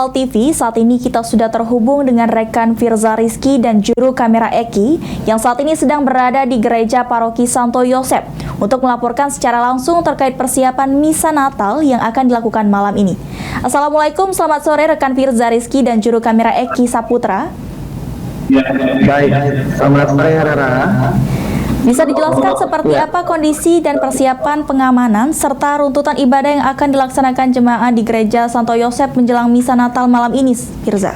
Amal TV, saat ini kita sudah terhubung dengan rekan Firza Rizky dan juru kamera Eki yang saat ini sedang berada di Gereja Paroki Santo Yosep untuk melaporkan secara langsung terkait persiapan Misa Natal yang akan dilakukan malam ini. Assalamualaikum, selamat sore rekan Firza Rizky dan juru kamera Eki Saputra. Baik, selamat sore Rara. Bisa dijelaskan seperti apa kondisi dan persiapan pengamanan serta runtutan ibadah yang akan dilaksanakan jemaah di Gereja Santo Yosep menjelang Misa Natal malam ini, Firza?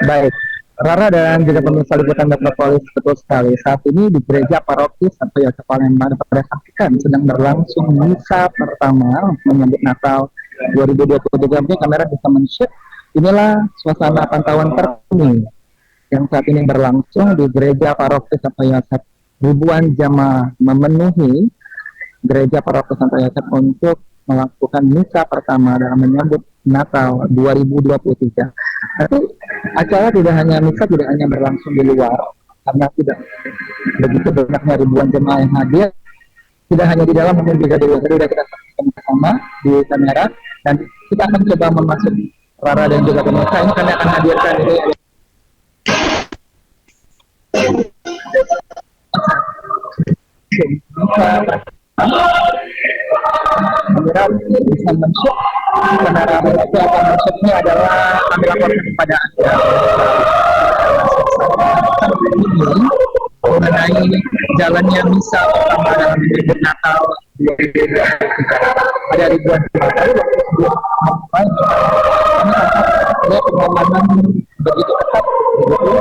Baik, Rara dan juga pemirsa liputan Metropolis, betul sekali. Saat ini di Gereja Paroki Santo Yosep Palembang pada saksikan sedang berlangsung Misa pertama menyambut Natal 2023. Mungkin kamera bisa men-share. Inilah suasana pantauan terkini yang saat ini berlangsung di Gereja Paroki Santo Yosep. Ribuan jamaah memenuhi Gereja Paroki Santo Yosep untuk melakukan misa pertama dalam menyambut Natal 2023. Tapi acara tidak hanya misa, tidak hanya berlangsung di luar, karena tidak begitu banyaknya ribuan jemaah yang hadir, tidak hanya di dalam namun juga di luar. Jadi sudah kita saksikan bersama di kamera, dan kita akan coba memasuk Rara dan juga pemirsa. Ini kami akan hadirkan ini. Kamera bisa men-shoot, kamera itu akan men-shootnya adalah kami laporkan kepada Anda ini mengenai jalannya misa pertama dalam menyambut Natal 2023. Ada ribuan jemaah. Kami lihat pengamanan begitu ketat, begitu.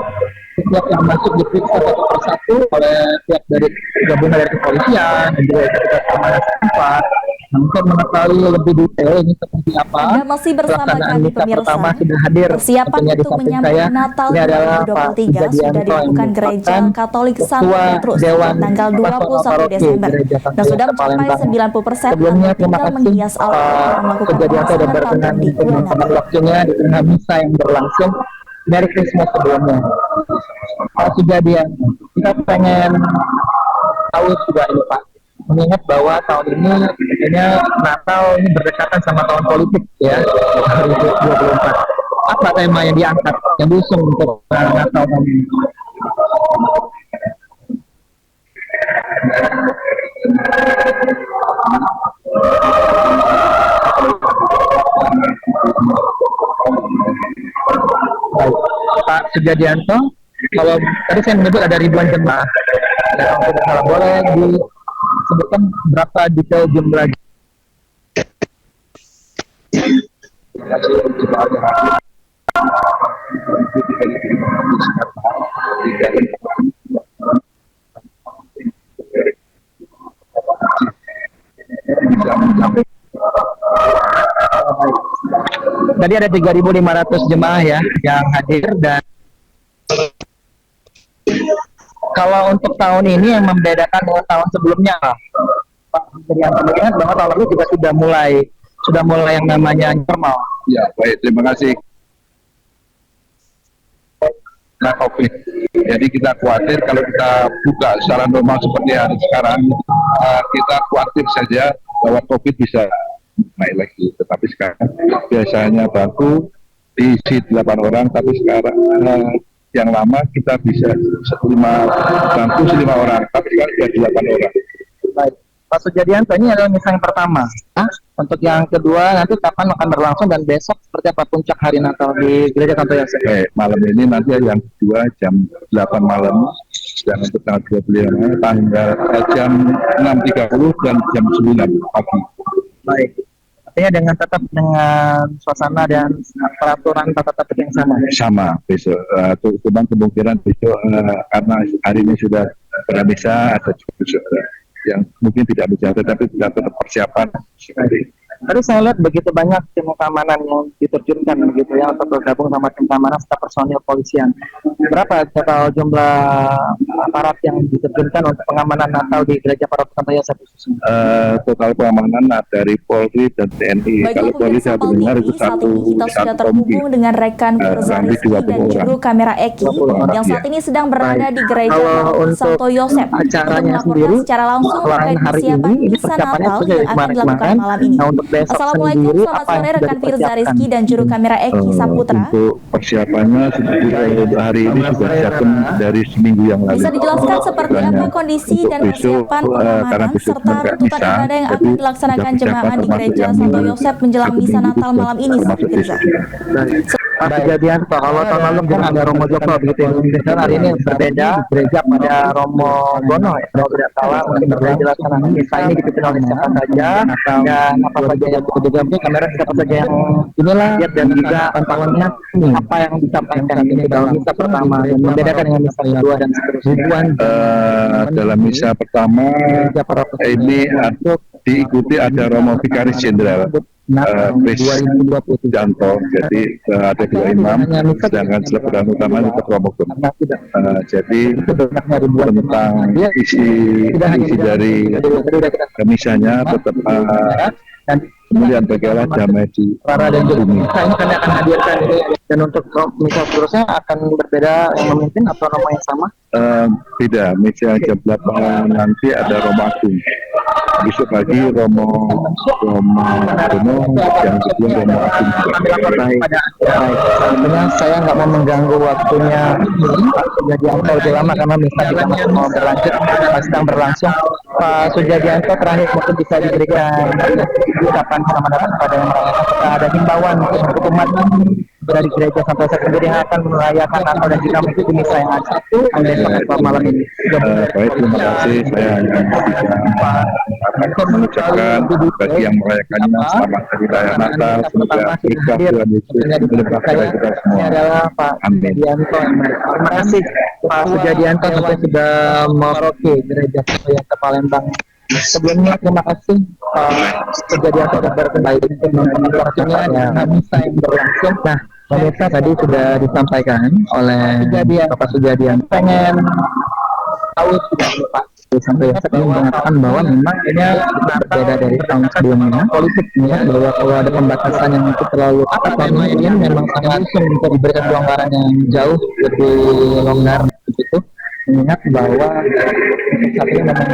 Setiap yang masuk diperiksa satu persatu oleh pihak dari gabungan dari kepolisian dan juga petugas keamanan setempat. Untuk mengetahui lebih detail ini seperti apa. Anda masih bersama kami pemirsa. Sudah hadir. Persiapan untuk menyambut Natal 2023 sudah dilakukan Gereja Katolik Santo Petrus tanggal 21 Desember dan sudah mencapai 90%. Sebelumnya terima kasih menghias kejadian saya sudah berkenan di waktunya di tengah misa yang berlangsung. Merry Christmas sebelumnya. Pak Sugadian, kita pengen tahu juga ini Pak, mengingat bahwa tahun ini tentunya Natal ini berdekatan sama tahun politik ya, 2024. Apa tema yang diangkat, yang diusung untuk Natal tahun ini? Baik, Pak Sugadianto, kalau tadi saya menyebut ada ribuan jemaah, kalau tidak salah boleh disebutkan berapa detail jumlah tadi ada 3.500 jemaah ya yang hadir. Dan kalau untuk tahun ini yang membedakan dengan tahun sebelumnya, Pak, jadi yang terlihat bahwa tahun lalu juga sudah mulai yang namanya normal. Ya, baik, terima kasih. Nah, COVID. Jadi kita khawatir kalau kita buka secara normal seperti hari sekarang, kita khawatir saja bahwa COVID bisa naik lagi. Tetapi sekarang biasanya bangku diisi 8 orang, tapi sekarang yang lama kita bisa 5 bangku 5 orang, tapi sekarang sudah 8 orang. Baik, Pak Sugadianto, ini adalah misa yang pertama. Untuk yang kedua nanti kapan akan berlangsung dan besok seperti apa puncak hari Natal di Gereja Santo Yosep? Malam ini nanti yang kedua jam 8 malam dan untuk tanggal 25 tanggal jam 6.30 dan jam 9 pagi. Baik. Artinya tetap dengan suasana dan peraturan tata tertib yang sama. Sama besok. Cuma kemungkinan besok karena hari ini sudah misa, ada juga yang mungkin tidak bisa, tetapi tidak tetap persiapan sekali. Tadi saya lihat begitu banyak tim keamanan yang diterjunkan begitu ya untuk bergabung sama tim keamanan serta personil polisian. Berapa total jumlah aparat yang diterjunkan untuk pengamanan Natal di Gereja Paroki Santo Yosep? Total pengamanan dari Polri dan TNI. Kalau Polri saya dengar itu saat ini kita sudah terhubung dengan rekan Firza Rizky dan juru kamera Eki yang saat ini sedang berada di Gereja Paroki Santo Yosep untuk melaporkan secara langsung terkait persiapan Misa Natal yang akan dilakukan malam ini. Nah, untuk besok Assalamualaikum, sendiri selamat apa yang sore sudah rekan Firza dipersiapkan? Rizky dan juru kamera Eki Saputra. Untuk persiapannya hari ini sudah siapkan dari seminggu yang lalu. Bisa dijelaskan seperti apa kondisi Untuk dan besok, persiapan karena pengamanan besok serta nggak runtutan bisa, ibadah yang jadi akan dilaksanakan sudah jemaah di persiapan Gereja termasuk Santo yang Yosef menjelang satu misa minggu Natal itu malam ini, termasuk Firza. besok. Pak Kejadian kalau tahun lalu kan ada Romo Joko begitu ya. Dan hari ini berbeda di gereja pada Romo Gono ya, kalau tidak salah untuk dilaksanakan misa ini dipimpin oleh siapa saja dan apa saja yang juga mungkin kamera siapa saja yang inilah lihat dan juga pantauannya apa yang disampaikan ini dalam misa pertama dan membedakan dengan misa kedua dan seterusnya. Dalam misa pertama ini diikuti ada Romo Vikaris Jenderal Kris 2020 Janto, jadi ada dua imam, sedangkan selebaran utama tetap Romo Gun. Jadi tentang isi dari misanya tetap kemuliaan bagi Allah, damai di Rara dan bumi. Misa ini kami akan hadirkan ini dan untuk misa seterusnya akan berbeda yang memimpin atau nama yang sama? Beda, misa jam 8 nanti ada Romo Agung. Besok pagi Romo Gono, yang sebelum Romo Agung juga. Baik. Tentunya saya nggak mau mengganggu waktunya Pak Sugianto lebih lama karena misa kita masih mau berlanjut, sedang berlangsung. Pak Sugianto terakhir mungkin bisa diberikan ucapan selamat datang kepada yang merayakan serta ada himbauan untuk umat dari gereja Santo Yosef sendiri yang akan merayakan Natal dan juga mengikuti misa yang ada besok atau malam ini. Baik, terima kasih. Saya akan mengucapkan bagi yang merayakannya selamat hari raya Natal, semoga berkah Tuhan Yesus menyertai kita semua. Ini adalah Pak Sugianto. Terima kasih Pak Sugianto tentu sudah meroke gereja Santo Yosef Palembang. Sebelumnya terima kasih Pak Sugianto sudah berkembali dengan komunikasinya dan misa yang berlangsung. Nah, pemirsa tadi sudah disampaikan oleh Bapak Sugianto. Pengen tahu sudah Pak Santo Yosef ini mengatakan bahwa memang ini berbeda dari tahun sebelumnya. Politiknya bahwa kalau ada pembatasan yang terlalu ketat, ini memang sangat untuk diberikan kelonggaran yang jauh lebih longgar begitu. Mengingat bahwa saat ini memang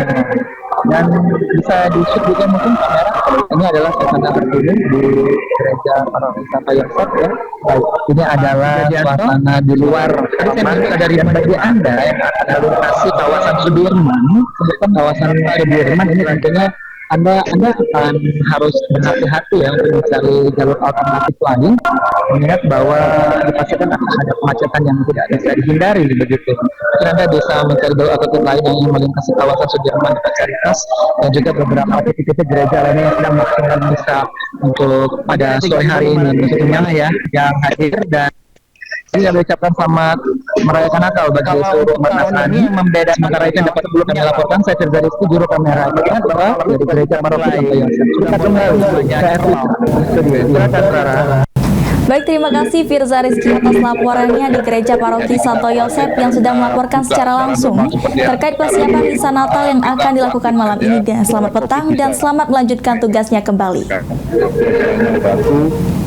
dan bisa di-shoot juga mungkin kamera. Ini adalah suasana terkini di gereja Paroki Santo Yosef ya. Baik, ini adalah suasana di luar. Dari bagi Anda yang akan melintasi kawasan Sudirman, kawasan Sudirman ini tentunya Anda akan harus berhati-hati ya untuk mencari jalur alternatif lain, mengingat bahwa dipastikan akan ada kemacetan yang tidak bisa dihindari begitu. Mungkin Anda bisa mencari jalur alternatif lain yang melintasi kawasan Sudirman dekat Caritas dan juga beberapa titik-titik gereja lainnya yang sedang melaksanakan misa untuk pada sore hari ini. Tentunya ya yang hadir dan ini yang mengucapkan selamat merayakan Natal bagi seluruh umat Nasrani. Sementara itu yang dapat sebelum melaporkan saya Firza Rizky, juru kamera kita dari gereja Paroki Santo Yosef. Kita kembali ke studio. Silakan Rara. Baik, terima kasih Firza Rizky atas laporannya di Gereja Paroki Santo Yosef yang sudah melaporkan secara langsung terkait persiapan misa Natal yang akan dilakukan malam ini. Dan selamat petang dan selamat melanjutkan tugasnya kembali.